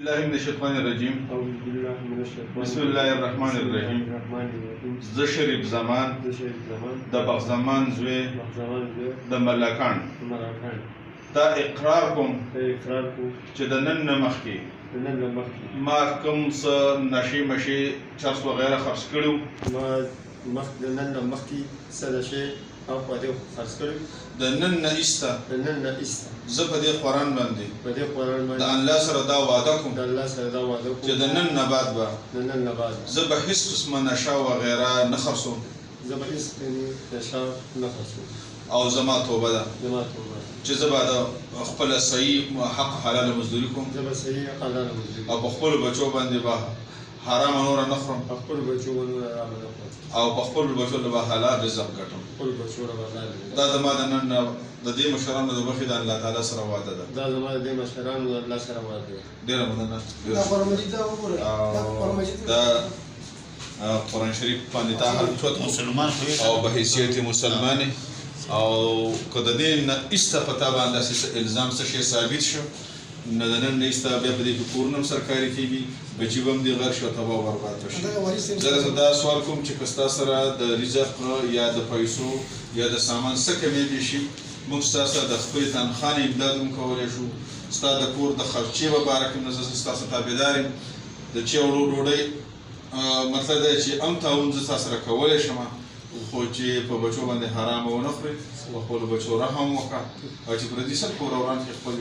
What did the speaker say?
الله من الشيطان الرجيم. أعوذ بالله من الشيطان بسم الله الرحمن الرحيم. زه شریف زمان د بغزمان زوی د ملکان دا اقرار کوم چې د نن نه مخکې ما کوم څه نشي مشي چرس وغیره خرڅ کړو د نن نه ایسته زه په دې قرآن باندې د الله سره دا وعده کوم چې د نن نه بعد به زه به هېڅ قسمه نشه وغیره نه خرڅوم او زما توبه ده چې زه به د خپله صحیح حق حلاله مزدوري کوم او په خپلو بچو باندې به حرامه نوره نه خورم او په خپلو بچو به حلال رزق ګټم. دا زما د نن د دې مشرانو د مخې د الله تعالی سره وعده ده. ډېره مننه. دا قرآن شریف باندې تا هر څوک مسلمان او به حیثیت مسلمان او که د دې نه ایسته په تا باندې الزام څه شی ثابت شو نه د نن نه ایسته بیا په دې کې کورونه هم سرکاري کېږي بچي به هم دې غرق شي او تباه او برباد به شي. زه دا سوال کوم چې که ستا سره د رزق یا د پیسو یا د سامان څه کمېدی شي موږ ستا سره د خپلې تنخوا نه امداد هم کولی شو. ستا د کور د خرچې په باره کې زه ستاسو تابعدار یم. د چیوړو ډوډۍ مطلب دا چې ام تعاون زه ستا سره کولی شم خو چې په بچو باندې حرامه ونه خورې په خپلو بچو رحم وکړه او چې پردي سر کور وران کې خپل